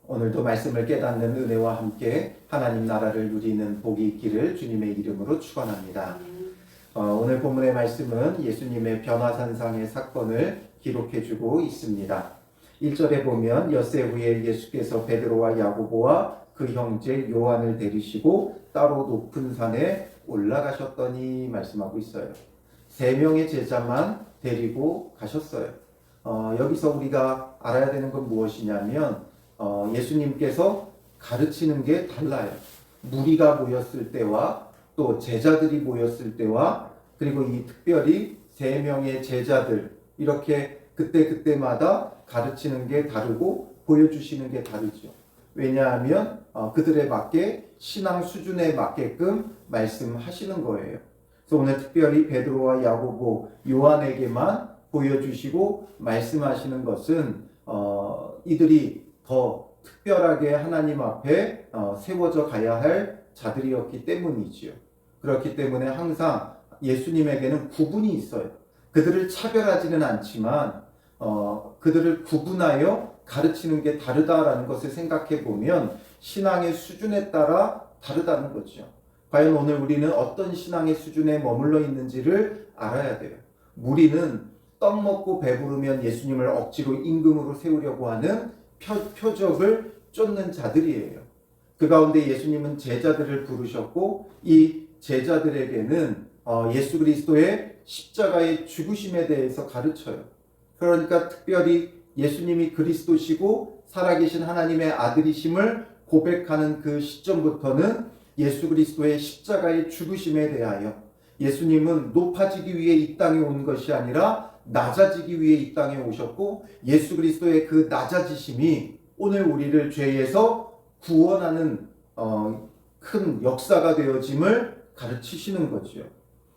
오늘도 말씀을 깨닫는 은혜와 함께 하나님 나라를 누리는 복이 있기를 주님의 이름으로 축원합니다. 오늘 본문의 말씀은 예수님의 변화산상의 사건을 기록해주고 있습니다. 1절에 보면 엿새 후에 예수께서 베드로와 야고보와 그 형제 요한을 데리시고 따로 높은 산에 올라가셨더니 말씀하고 있어요. 3명의 제자만 데리고 가셨어요. 여기서 우리가 알아야 되는 건 무엇이냐면 예수님께서 가르치는 게 달라요. 무리가 모였을 때와 또 제자들이 모였을 때와 그리고 이 특별히 3명의 제자들 이렇게 그때마다 가르치는 게 다르고 보여주시는 게 다르죠. 왜냐하면 그들에 맞게 신앙 수준에 맞게끔 말씀하시는 거예요. 그래서 오늘 특별히 베드로와 야고보, 요한에게만 보여주시고 말씀하시는 것은 이들이 더 특별하게 하나님 앞에 세워져 가야 할 자들이었기 때문이지요. 그렇기 때문에 항상 예수님에게는 구분이 있어요. 그들을 차별하지는 않지만 그들을 구분하여 가르치는 게 다르다라는 것을 생각해 보면 신앙의 수준에 따라 다르다는 거죠. 과연 오늘 우리는 어떤 신앙의 수준에 머물러 있는지를 알아야 돼요. 무리는 떡 먹고 배부르면 예수님을 억지로 임금으로 세우려고 하는 표적을 쫓는 자들이에요. 그 가운데 예수님은 제자들을 부르셨고 이 제자들에게는 예수 그리스도의 십자가의 죽으심에 대해서 가르쳐요. 그러니까 특별히 예수님이 그리스도시고 살아계신 하나님의 아들이심을 고백하는 그 시점부터는 예수 그리스도의 십자가의 죽으심에 대하여 예수님은 높아지기 위해 이 땅에 온 것이 아니라 낮아지기 위해 이 땅에 오셨고 예수 그리스도의 그 낮아지심이 오늘 우리를 죄에서 구원하는 큰 역사가 되어짐을 가르치시는 거죠.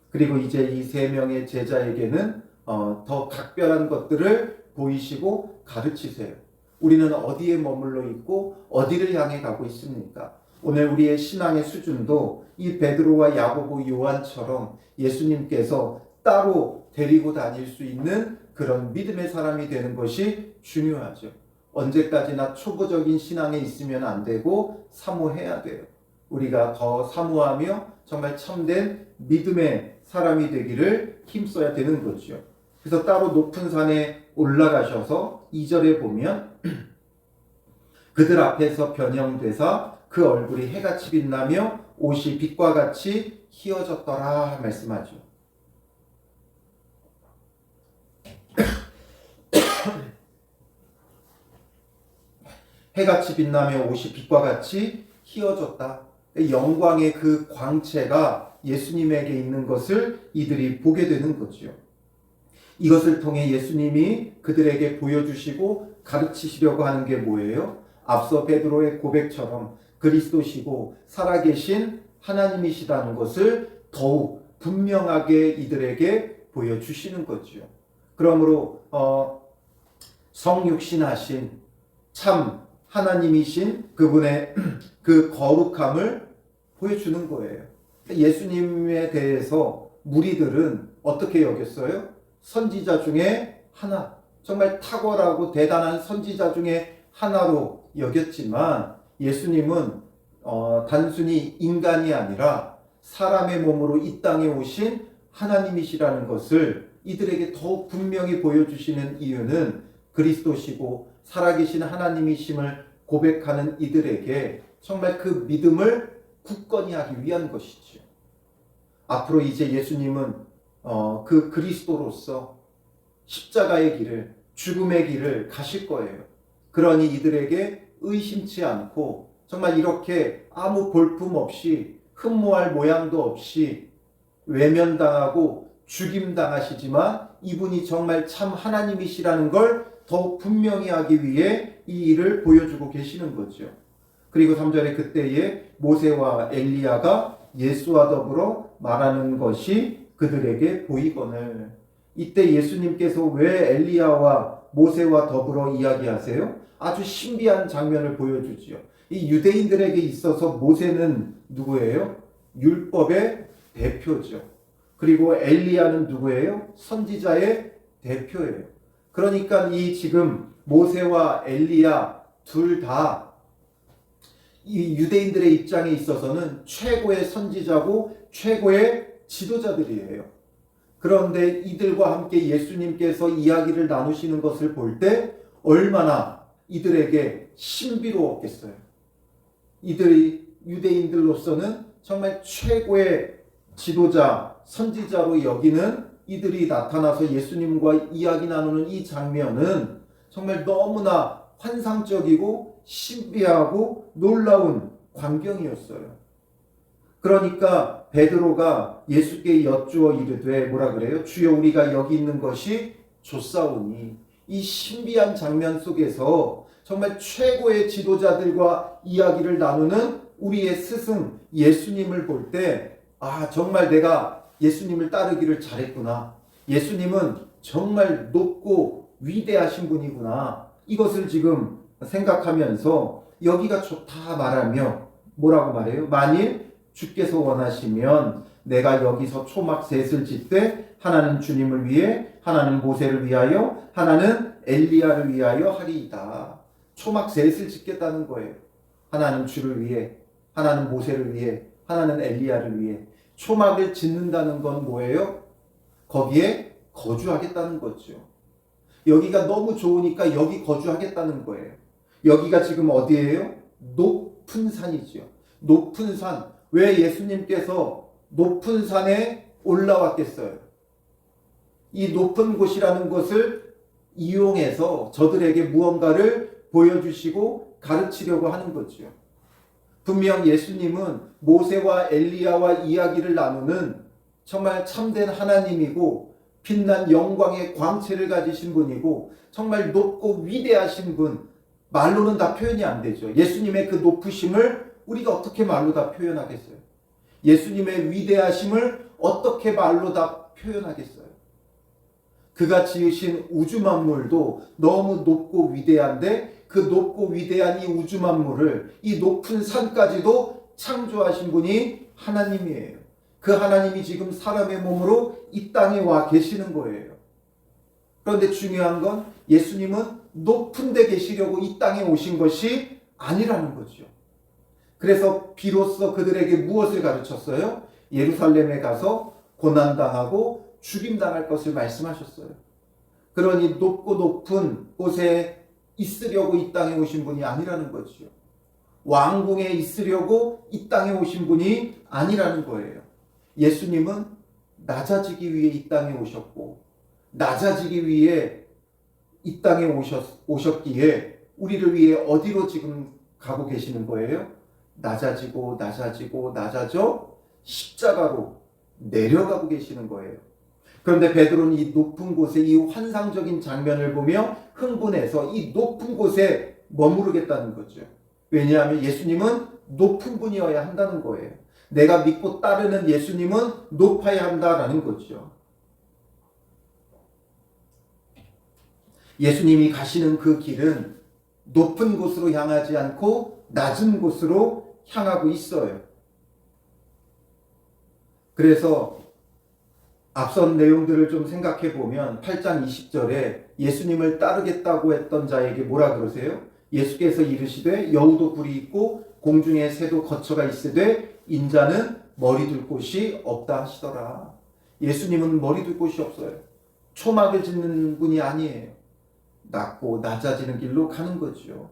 그리고 이제 이 3명의 제자에게는 더 각별한 것들을 보이시고 가르치세요. 우리는 어디에 머물러 있고 어디를 향해 가고 있습니까? 오늘 우리의 신앙의 수준도 이 베드로와 야고보, 요한처럼 예수님께서 따로 데리고 다닐 수 있는 그런 믿음의 사람이 되는 것이 중요하죠. 언제까지나 초보적인 신앙에 있으면 안 되고 사모해야 돼요. 우리가 더 사모하며 정말 참된 믿음의 사람이 되기를 힘써야 되는 거죠. 그래서 따로 높은 산에 올라가셔서 2절에 보면 그들 앞에서 변형되사 그 얼굴이 해같이 빛나며 옷이 빛과 같이 희어졌더라 말씀하죠. 해같이 빛나며 옷이 빛과 같이 희어졌다. 영광의 그 광채가 예수님에게 있는 것을 이들이 보게 되는 거죠. 이것을 통해 예수님이 그들에게 보여주시고 가르치시려고 하는 게 뭐예요? 앞서 베드로의 고백처럼 그리스도시고 살아계신 하나님이시다는 것을 더욱 분명하게 이들에게 보여주시는 거죠. 그러므로 성육신하신 참 하나님이신 그분의 그 거룩함을 보여주는 거예요. 예수님에 대해서 무리들은 어떻게 여겼어요? 선지자 중에 하나, 정말 탁월하고 대단한 선지자 중에 하나로 여겼지만 예수님은 단순히 인간이 아니라 사람의 몸으로 이 땅에 오신 하나님이시라는 것을 이들에게 더욱 분명히 보여주시는 이유는 그리스도시고 살아계신 하나님이심을 고백하는 이들에게 정말 그 믿음을 굳건히 하기 위한 것이죠. 앞으로 이제 예수님은 그 그리스도로서 십자가의 길을, 죽음의 길을 가실 거예요. 그러니 이들에게 의심치 않고 정말 이렇게 아무 볼품 없이 흠모할 모양도 없이 외면당하고 죽임당하시지만 이분이 정말 참 하나님이시라는 걸 더욱 분명히 하기 위해 이 일을 보여주고 계시는 거죠. 그리고 3절에 그때에 모세와 엘리야가 예수와 더불어 말하는 것이 그들에게 보이거늘. 이때 예수님께서 왜 엘리야와 모세와 더불어 이야기하세요? 아주 신비한 장면을 보여주지요. 이 유대인들에게 있어서 모세는 누구예요? 율법의 대표죠. 그리고 엘리야는 누구예요? 선지자의 대표예요. 그러니까 이 지금 모세와 엘리야 둘 다 이 유대인들의 입장에 있어서는 최고의 선지자고 최고의 지도자들이에요. 그런데 이들과 함께 예수님께서 이야기를 나누시는 것을 볼 때 얼마나 이들에게 신비로웠겠어요. 이들이 유대인들로서는 정말 최고의 지도자, 선지자로 여기는 이들이 나타나서 예수님과 이야기 나누는 이 장면은 정말 너무나 환상적이고 신비하고 놀라운 광경이었어요. 그러니까 베드로가 예수께 여쭈어 이르되 뭐라 그래요? 주여 우리가 여기 있는 것이 좋사오니. 이 신비한 장면 속에서 정말 최고의 지도자들과 이야기를 나누는 우리의 스승 예수님을 볼 때 정말 내가 예수님을 따르기를 잘했구나. 예수님은 정말 높고 위대하신 분이구나. 이것을 지금 생각하면서 여기가 좋다 말하며 뭐라고 말해요? 만일 주께서 원하시면 내가 여기서 초막 셋을 짓되 하나는 주님을 위해, 하나는 모세를 위하여, 하나는 엘리야를 위하여 하리이다. 초막 셋을 짓겠다는 거예요. 하나는 주를 위해, 하나는 모세를 위해, 하나는 엘리야를 위해. 초막을 짓는다는 건 뭐예요? 거기에 거주하겠다는 거죠. 여기가 너무 좋으니까 여기 거주하겠다는 거예요. 여기가 지금 어디예요? 높은 산이죠. 높은 산. 왜 예수님께서 높은 산에 올라왔겠어요? 이 높은 곳이라는 것을 이용해서 저들에게 무언가를 보여주시고 가르치려고 하는 거죠. 분명 예수님은 모세와 엘리야와 이야기를 나누는 정말 참된 하나님이고 빛난 영광의 광채를 가지신 분이고 정말 높고 위대하신 분, 말로는 다 표현이 안 되죠. 예수님의 그 높으심을 우리가 어떻게 말로 다 표현하겠어요? 예수님의 위대하심을 어떻게 말로 다 표현하겠어요? 그가 지으신 우주 만물도 너무 높고 위대한데 그 높고 위대한 이 우주 만물을, 이 높은 산까지도 창조하신 분이 하나님이에요. 그 하나님이 지금 사람의 몸으로 이 땅에 와 계시는 거예요. 그런데 중요한 건 예수님은 높은 데 계시려고 이 땅에 오신 것이 아니라는 거죠. 그래서 비로소 그들에게 무엇을 가르쳤어요? 예루살렘에 가서 고난당하고 죽임당할 것을 말씀하셨어요. 그러니 높고 높은 곳에 있으려고 이 땅에 오신 분이 아니라는 거죠. 왕궁에 있으려고 이 땅에 오신 분이 아니라는 거예요. 예수님은 낮아지기 위해 이 땅에 오셨고 낮아지기 위해 이 땅에 오셨기에 우리를 위해 어디로 지금 가고 계시는 거예요? 낮아지고 낮아지고 낮아져 십자가로 내려가고 계시는 거예요. 그런데 베드로는 이 높은 곳에 이 환상적인 장면을 보며 흥분해서 이 높은 곳에 머무르겠다는 거죠. 왜냐하면 예수님은 높은 분이어야 한다는 거예요. 내가 믿고 따르는 예수님은 높아야 한다라는 거죠. 예수님이 가시는 그 길은 높은 곳으로 향하지 않고 낮은 곳으로 향하고 있어요. 그래서 앞선 내용들을 좀 생각해 보면 8장 20절에 예수님을 따르겠다고 했던 자에게 뭐라 그러세요? 예수께서 이르시되 여우도 굴이 있고 공중에 새도 거처가 있으되 인자는 머리 둘 곳이 없다 하시더라. 예수님은 머리 둘 곳이 없어요. 초막을 짓는 분이 아니에요. 낮고 낮아지는 길로 가는 거죠.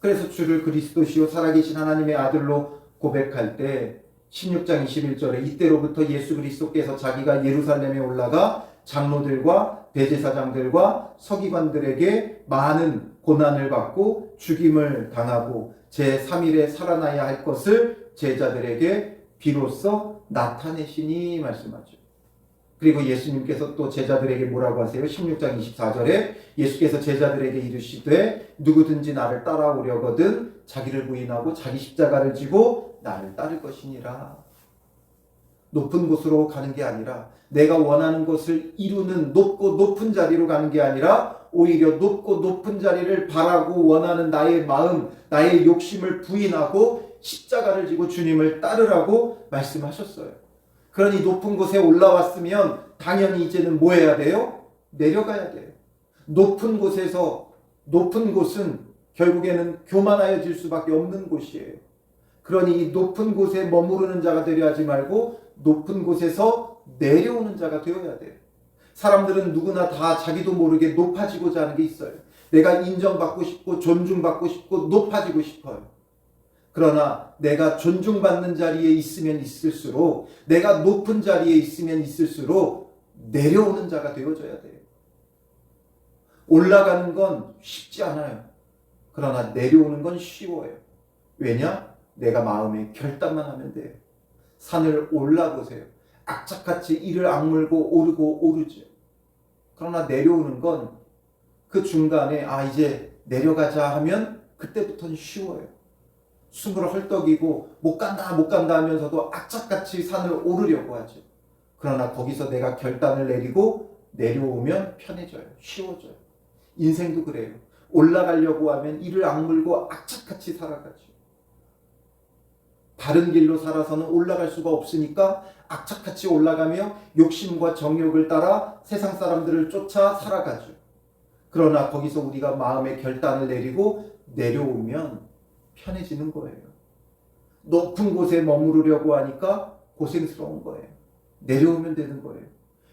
그래서 주를 그리스도시요 살아계신 하나님의 아들로 고백할 때 16장 21절에 이때로부터 예수 그리스도께서 자기가 예루살렘에 올라가 장로들과 대제사장들과 서기관들에게 많은 고난을 받고 죽임을 당하고 제3일에 살아나야 할 것을 제자들에게 비로소 나타내시니 말씀하죠. 그리고 예수님께서 또 제자들에게 뭐라고 하세요? 16장 24절에 예수께서 제자들에게 이르시되 누구든지 나를 따라오려거든 자기를 부인하고 자기 십자가를 지고 나를 따를 것이니라. 높은 곳으로 가는 게 아니라 내가 원하는 것을 이루는 높고 높은 자리로 가는 게 아니라 오히려 높고 높은 자리를 바라고 원하는 나의 마음, 나의 욕심을 부인하고 십자가를 지고 주님을 따르라고 말씀하셨어요. 그러니 높은 곳에 올라왔으면 당연히 이제는 뭐 해야 돼요? 내려가야 돼요. 높은 곳은 결국에는 교만하여질 수밖에 없는 곳이에요. 그러니 이 높은 곳에 머무르는 자가 되려 하지 말고 높은 곳에서 내려오는 자가 되어야 돼요. 사람들은 누구나 다 자기도 모르게 높아지고자 하는 게 있어요. 내가 인정받고 싶고 존중받고 싶고 높아지고 싶어요. 그러나 내가 존중받는 자리에 있으면 있을수록, 내가 높은 자리에 있으면 있을수록 내려오는 자가 되어져야 돼요. 올라가는 건 쉽지 않아요. 그러나 내려오는 건 쉬워요. 왜냐? 내가 마음에 결단만 하면 돼요. 산을 올라보세요. 악착같이 이를 악물고 오르고 오르죠. 그러나 내려오는 건 그 중간에 이제 내려가자 하면 그때부터는 쉬워요. 숨을 헐떡이고 못 간다 하면서도 악착같이 산을 오르려고 하죠. 그러나 거기서 내가 결단을 내리고 내려오면 편해져요. 쉬워져요. 인생도 그래요. 올라가려고 하면 이를 악물고 악착같이 살아가죠. 바른 길로 살아서는 올라갈 수가 없으니까 악착같이 올라가며 욕심과 정욕을 따라 세상 사람들을 쫓아 살아가죠. 그러나 거기서 우리가 마음의 결단을 내리고 내려오면 편해지는 거예요. 높은 곳에 머무르려고 하니까 고생스러운 거예요. 내려오면 되는 거예요.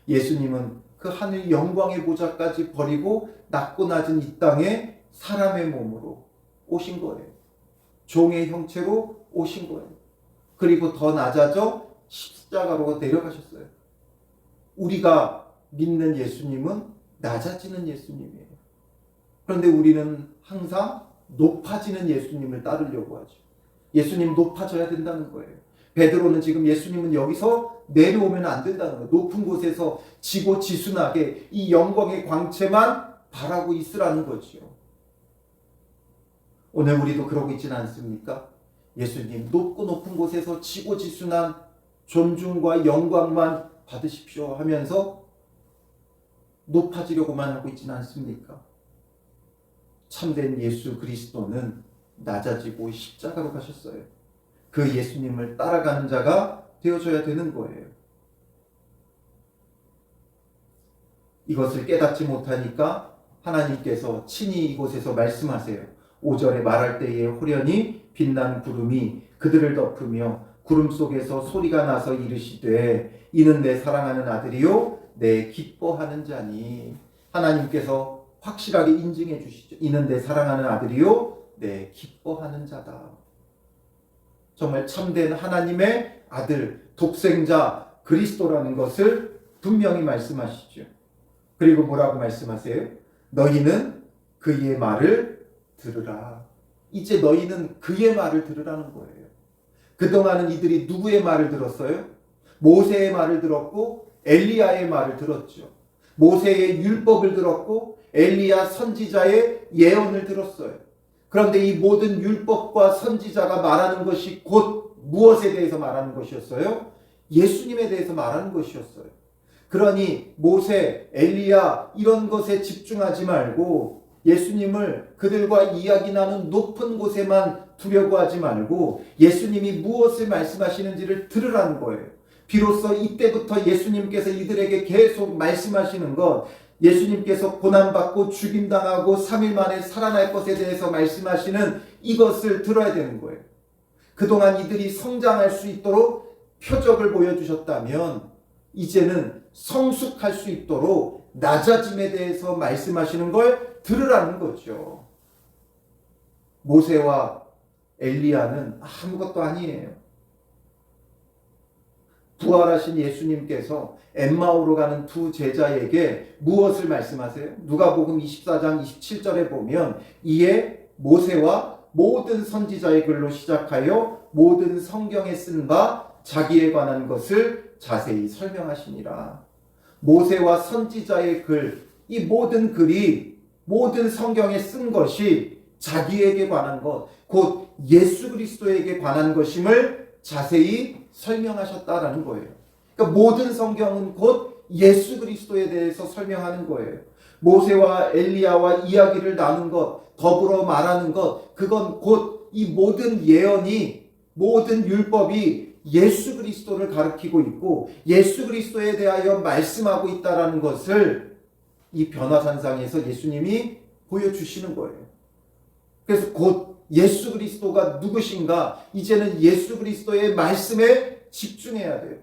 예수님은 그 하늘 영광의 보좌까지 버리고 낮고 낮은 이 땅에 사람의 몸으로 오신 거예요. 종의 형체로 오신 거예요. 그리고 더 낮아져 십자가로 내려가셨어요. 우리가 믿는 예수님은 낮아지는 예수님이에요. 그런데 우리는 항상 높아지는 예수님을 따르려고 하죠. 예수님 높아져야 된다는 거예요. 베드로는 지금 예수님은 여기서 내려오면 안 된다는 거예요. 높은 곳에서 지고지순하게 이 영광의 광채만 바라고 있으라는 거죠. 오늘 우리도 그러고 있지는 않습니까? 예수님 높고 높은 곳에서 지고지순한 존중과 영광만 받으십시오 하면서 높아지려고만 하고 있지는 않습니까? 참된 예수 그리스도는 낮아지고 십자가로 가셨어요. 그 예수님을 따라가는 자가 되어줘야 되는 거예요. 이것을 깨닫지 못하니까 하나님께서 친히 이곳에서 말씀하세요. 5절에 말할 때에 호련히 빛난 구름이 그들을 덮으며 구름 속에서 소리가 나서 이르시되 이는 내 사랑하는 아들이요 내 기뻐하는 자니. 하나님께서 확실하게 인증해 주시죠. 이는 내 사랑하는 아들이요 내 기뻐하는 자다. 정말 참된 하나님의 아들, 독생자 그리스도라는 것을 분명히 말씀하시죠. 그리고 뭐라고 말씀하세요? 너희는 그의 말을 들으라. 이제 너희는 그의 말을 들으라는 거예요. 그동안은 이들이 누구의 말을 들었어요? 모세의 말을 들었고 엘리야의 말을 들었죠. 모세의 율법을 들었고 엘리야 선지자의 예언을 들었어요. 그런데 이 모든 율법과 선지자가 말하는 것이 곧 무엇에 대해서 말하는 것이었어요? 예수님에 대해서 말하는 것이었어요. 그러니 모세, 엘리야 이런 것에 집중하지 말고 예수님을 그들과 이야기 나눈 높은 곳에만 두려고 하지 말고 예수님이 무엇을 말씀하시는지를 들으라는 거예요. 비로소 이때부터 예수님께서 이들에게 계속 말씀하시는 것, 예수님께서 고난받고 죽임당하고 3일 만에 살아날 것에 대해서 말씀하시는 이것을 들어야 되는 거예요. 그동안 이들이 성장할 수 있도록 표적을 보여주셨다면 이제는 성숙할 수 있도록 낮아짐에 대해서 말씀하시는 걸 들으라는 거죠. 모세와 엘리야는 아무것도 아니에요. 부활하신 예수님께서 엠마오로 가는 두 제자에게 무엇을 말씀하세요? 누가복음 24장 27절에 보면 이에 모세와 모든 선지자의 글로 시작하여 모든 성경에 쓴 바 자기에 관한 것을 자세히 설명하시니라. 모세와 선지자의 글, 이 모든 글이 모든 성경에 쓴 것이 자기에게 관한 것, 곧 예수 그리스도에게 관한 것임을 자세히 설명하셨다라는 거예요. 그러니까 모든 성경은 곧 예수 그리스도에 대해서 설명하는 거예요. 모세와 엘리야와 이야기를 나눈 것, 더불어 말하는 것, 그건 곧 이 모든 예언이, 모든 율법이 예수 그리스도를 가리키고 있고 예수 그리스도에 대하여 말씀하고 있다라는 것을 이 변화산상에서 예수님이 보여주시는 거예요. 그래서 곧 예수 그리스도가 누구신가? 이제는 예수 그리스도의 말씀에 집중해야 돼요.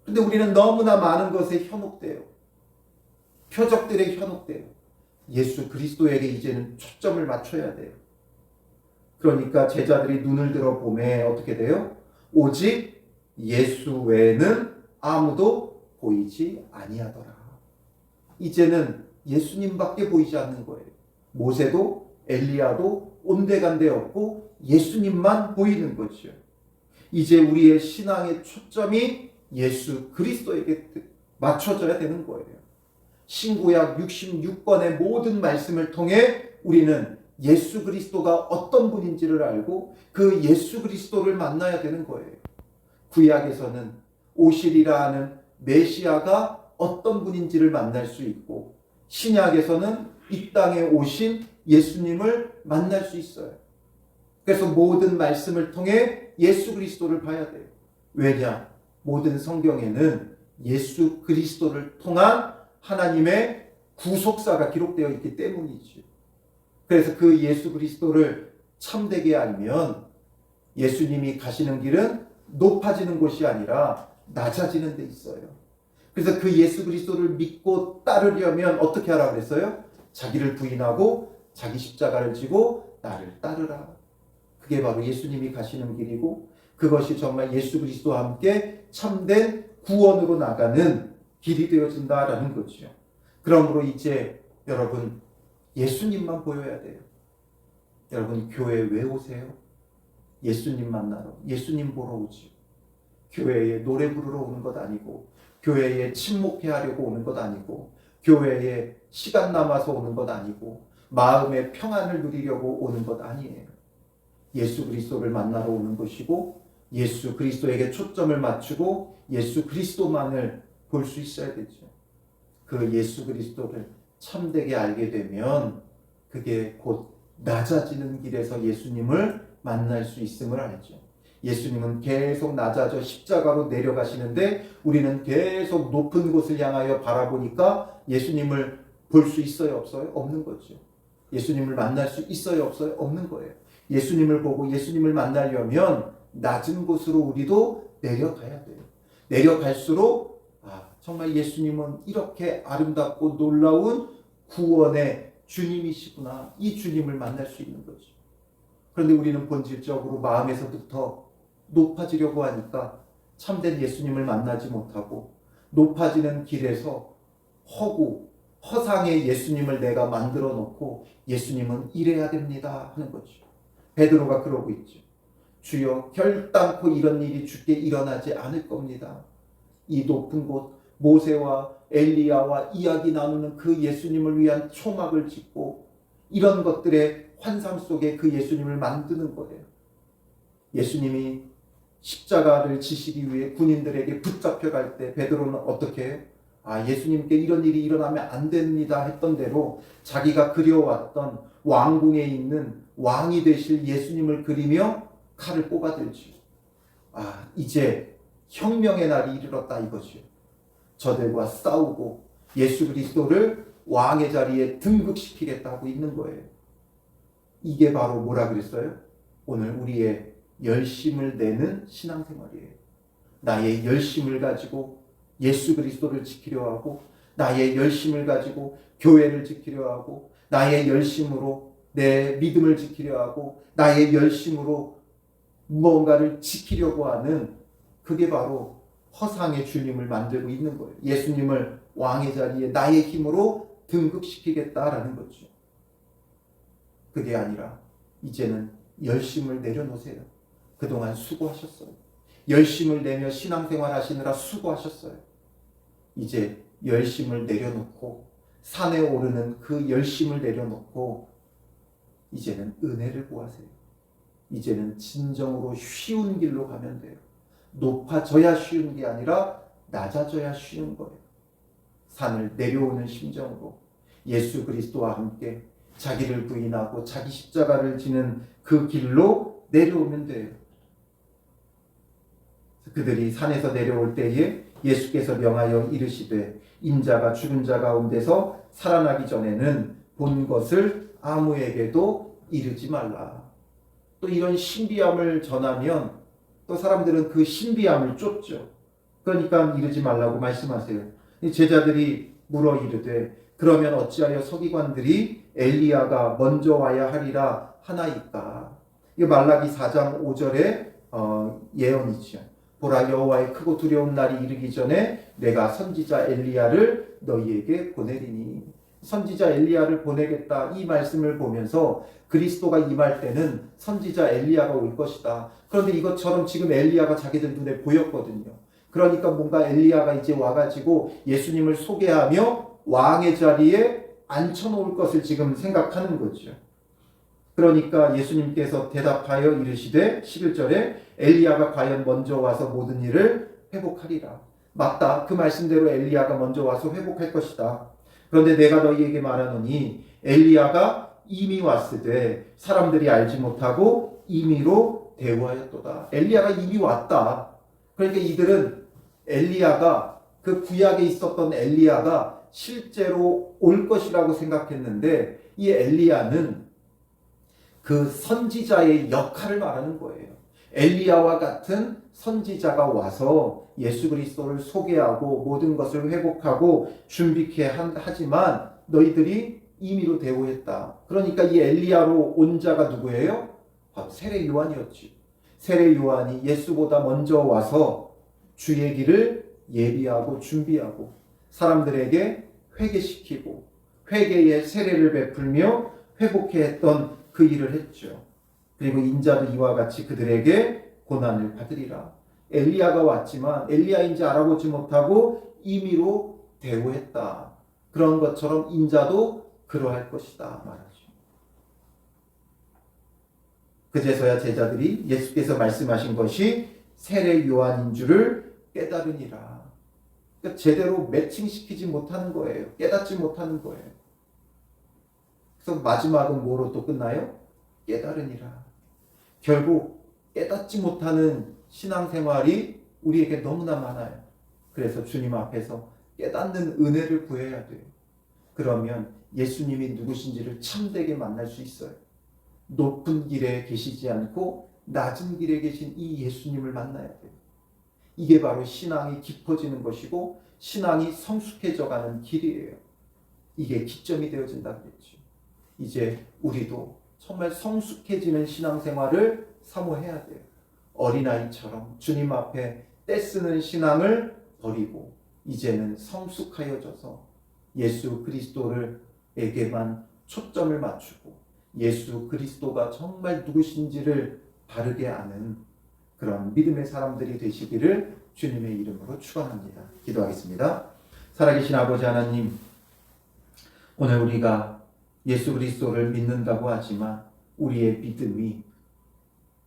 근데 우리는 너무나 많은 것에 현혹돼요. 표적들에 현혹돼요. 예수 그리스도에게 이제는 초점을 맞춰야 돼요. 그러니까 제자들이 눈을 들어 보매 어떻게 돼요? 오직 예수 외에는 아무도 보이지 아니하더라. 이제는 예수님밖에 보이지 않는 거예요. 모세도 엘리야도 온데간데 없고 예수님만 보이는 거죠. 이제 우리의 신앙의 초점이 예수 그리스도에게 맞춰져야 되는 거예요. 신구약 66권의 모든 말씀을 통해 우리는 예수 그리스도가 어떤 분인지를 알고 그 예수 그리스도를 만나야 되는 거예요. 구약에서는 오실이라 하는 메시아가 어떤 분인지를 만날 수 있고, 신약에서는 이 땅에 오신 예수님을 만날 수 있어요. 그래서 모든 말씀을 통해 예수 그리스도를 봐야 돼요. 왜냐? 모든 성경에는 예수 그리스도를 통한 하나님의 구속사가 기록되어 있기 때문이죠. 그래서 그 예수 그리스도를 참되게 알면 예수님이 가시는 길은 높아지는 곳이 아니라 낮아지는 데 있어요. 그래서 그 예수 그리스도를 믿고 따르려면 어떻게 하라 그랬어요? 자기를 부인하고 자기 십자가를 지고 나를 따르라. 그게 바로 예수님이 가시는 길이고, 그것이 정말 예수 그리스도와 함께 참된 구원으로 나가는 길이 되어진다라는 거죠. 그러므로 이제 여러분 예수님만 보여야 돼요. 여러분 교회 왜 오세요? 예수님 만나러, 예수님 보러 오지. 교회에 노래 부르러 오는 것 아니고, 교회에 침묵해 하려고 오는 것 아니고, 교회에 시간 남아서 오는 것 아니고, 마음의 평안을 누리려고 오는 것 아니에요. 예수 그리스도를 만나러 오는 것이고, 예수 그리스도에게 초점을 맞추고 예수 그리스도만을 볼 수 있어야 되죠. 그 예수 그리스도를 참되게 알게 되면 그게 곧 낮아지는 길에서 예수님을 만날 수 있음을 알죠. 예수님은 계속 낮아져 십자가로 내려가시는데 우리는 계속 높은 곳을 향하여 바라보니까 예수님을 볼 수 있어요, 없어요? 없는 거죠. 예수님을 만날 수 있어요, 없어요? 없는 거예요. 예수님을 보고 예수님을 만나려면 낮은 곳으로 우리도 내려가야 돼요. 내려갈수록 정말 예수님은 이렇게 아름답고 놀라운 구원의 주님이시구나. 이 주님을 만날 수 있는 거죠. 그런데 우리는 본질적으로 마음에서부터 높아지려고 하니까 참된 예수님을 만나지 못하고, 높아지는 길에서 허상의 예수님을 내가 만들어 놓고 예수님은 이래야 됩니다 하는 거죠. 베드로가 그러고 있죠. 주여, 결단코 이런 일이 주께 일어나지 않을 겁니다. 이 높은 곳 모세와 엘리야와 이야기 나누는 그 예수님을 위한 초막을 짓고 이런 것들의 환상 속에 그 예수님을 만드는 거예요. 예수님이 십자가를 지시기 위해 군인들에게 붙잡혀갈 때 베드로는 어떻게 해요? 예수님께 이런 일이 일어나면 안 됩니다 했던 대로 자기가 그려왔던 왕궁에 있는 왕이 되실 예수님을 그리며 칼을 뽑아들지. 이제 혁명의 날이 이르렀다 이거죠. 저들과 싸우고 예수 그리스도를 왕의 자리에 등극시키겠다고 있는 거예요. 이게 바로 뭐라 그랬어요? 오늘 우리의 열심을 내는 신앙생활이에요. 나의 열심을 가지고 예수 그리스도를 지키려 하고, 나의 열심을 가지고 교회를 지키려 하고, 나의 열심으로 내 믿음을 지키려 하고, 나의 열심으로 무언가를 지키려고 하는, 그게 바로 허상의 주님을 만들고 있는 거예요. 예수님을 왕의 자리에 나의 힘으로 등극시키겠다라는 거죠. 그게 아니라 이제는 열심을 내려놓으세요. 그동안 수고하셨어요. 열심을 내며 신앙생활 하시느라 수고하셨어요. 이제 열심을 내려놓고, 산에 오르는 그 열심을 내려놓고 이제는 은혜를 구하세요. 이제는 진정으로 쉬운 길로 가면 돼요. 높아져야 쉬운 게 아니라 낮아져야 쉬운 거예요. 산을 내려오는 심정으로 예수 그리스도와 함께 자기를 부인하고 자기 십자가를 지는 그 길로 내려오면 돼요. 그들이 산에서 내려올 때에 예수께서 명하여 이르시되 인자가 죽은 자 가운데서 살아나기 전에는 본 것을 아무에게도 이르지 말라. 또 이런 신비함을 전하면 또 사람들은 그 신비함을 쫓죠. 그러니까 이러지 말라고 말씀하세요. 이 제자들이 물어 이르되 그러면 어찌하여 서기관들이 엘리야가 먼저 와야 하리라 하나이까. 이 말라기 4장 5절의 예언이죠. 보라 여호와의 크고 두려운 날이 이르기 전에 내가 선지자 엘리야를 너희에게 보내리니. 선지자 엘리야를 보내겠다 이 말씀을 보면서 그리스도가 임할 때는 선지자 엘리야가 올 것이다. 그런데 이것처럼 지금 엘리야가 자기들 눈에 보였거든요. 그러니까 뭔가 엘리야가 이제 와가지고 예수님을 소개하며 왕의 자리에 앉혀놓을 것을 지금 생각하는 거죠. 그러니까 예수님께서 대답하여 이르시되 11절에 엘리야가 과연 먼저 와서 모든 일을 회복하리라. 맞다. 그 말씀대로 엘리야가 먼저 와서 회복할 것이다. 그런데 내가 너희에게 말하노니 엘리야가 이미 왔으되 사람들이 알지 못하고 임의로 대우하였도다. 엘리야가 이미 왔다. 그러니까 이들은 엘리야가 그 구약에 있었던 엘리야가 실제로 올 것이라고 생각했는데 이 엘리야는 그 선지자의 역할을 말하는 거예요. 엘리야와 같은 선지자가 와서 예수 그리스도를 소개하고 모든 것을 회복하고 준비케 하지만 너희들이 임의로 대우했다. 그러니까 이 엘리야로 온 자가 누구예요? 바로 세례 요한이었지. 세례 요한이 예수보다 먼저 와서 주의 길을 예비하고 준비하고 사람들에게 회개시키고 회개의 세례를 베풀며 회복해 했던 그 일을 했죠. 그리고 인자도 이와 같이 그들에게 고난을 받으리라. 엘리야가 왔지만 엘리야인지 알아보지 못하고 임의로 대우했다. 그런 것처럼 인자도 그러할 것이다 말하죠. 그제서야 제자들이 예수께서 말씀하신 것이 세례 요한인 줄을 깨달으니라. 그러니까 제대로 매칭시키지 못하는 거예요. 깨닫지 못하는 거예요. 그래서 마지막은 뭐로 또 끝나요? 깨달으니라. 결국 깨닫지 못하는 신앙생활이 우리에게 너무나 많아요. 그래서 주님 앞에서 깨닫는 은혜를 구해야 돼요. 그러면 예수님이 누구신지를 참되게 만날 수 있어요. 높은 길에 계시지 않고 낮은 길에 계신 이 예수님을 만나야 돼요. 이게 바로 신앙이 깊어지는 것이고 신앙이 성숙해져가는 길이에요. 이게 기점이 되어진다 그랬죠. 이제 우리도 정말 성숙해지는 신앙생활을 사모해야 돼요. 어린아이처럼 주님 앞에 떼쓰는 신앙을 버리고 이제는 성숙하여져서 예수 그리스도에게만 초점을 맞추고 예수 그리스도가 정말 누구신지를 바르게 아는 그런 믿음의 사람들이 되시기를 주님의 이름으로 축원합니다. 기도하겠습니다. 살아계신 아버지 하나님, 오늘 우리가 예수 그리스도를 믿는다고 하지만 우리의 믿음이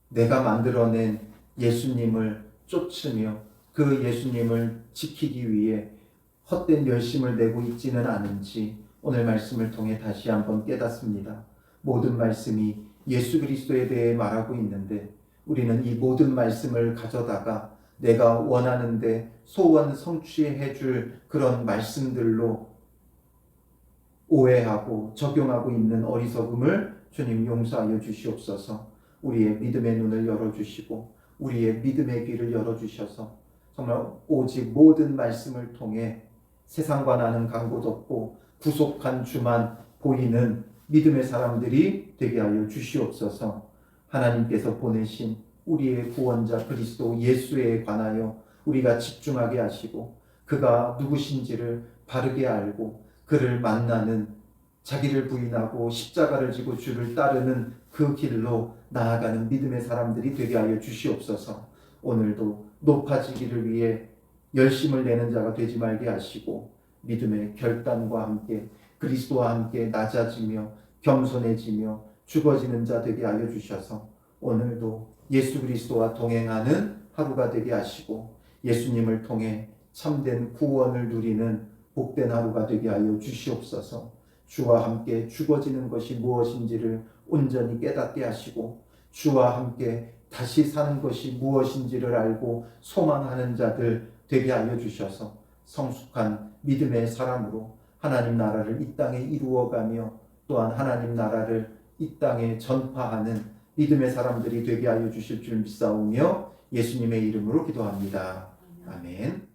내가 만들어낸 예수님을 쫓으며 그 예수님을 지키기 위해 헛된 열심을 내고 있지는 않은지 오늘 말씀을 통해 다시 한번 깨닫습니다. 모든 말씀이 예수 그리스도에 대해 말하고 있는데 우리는 이 모든 말씀을 가져다가 내가 원하는데 소원 성취해 줄 그런 말씀들로 오해하고 적용하고 있는 어리석음을 주님 용서하여 주시옵소서. 우리의 믿음의 눈을 열어주시고 우리의 믿음의 귀를 열어주셔서 정말 오직 모든 말씀을 통해 세상과 나는 간 곳 없고 구속한 주만 보이는 믿음의 사람들이 되게 하여 주시옵소서. 하나님께서 보내신 우리의 구원자 그리스도 예수에 관하여 우리가 집중하게 하시고 그가 누구신지를 바르게 알고 그를 만나는 자기를 부인하고 십자가를 지고 주를 따르는 그 길로 나아가는 믿음의 사람들이 되게 하여 주시옵소서. 오늘도 높아지기를 위해 열심을 내는 자가 되지 말게 하시고 믿음의 결단과 함께 그리스도와 함께 낮아지며 겸손해지며 죽어지는 자 되게 하여 주셔서 오늘도 예수 그리스도와 동행하는 하루가 되게 하시고 예수님을 통해 참된 구원을 누리는 복된 하루가 되게 하여 주시옵소서. 주와 함께 죽어지는 것이 무엇인지를 온전히 깨닫게 하시고 주와 함께 다시 사는 것이 무엇인지를 알고 소망하는 자들 되게 하여 주셔서 성숙한 믿음의 사람으로 하나님 나라를 이 땅에 이루어가며 또한 하나님 나라를 이 땅에 전파하는 믿음의 사람들이 되게 하여 주실 줄 믿사오며 예수님의 이름으로 기도합니다. 아멘.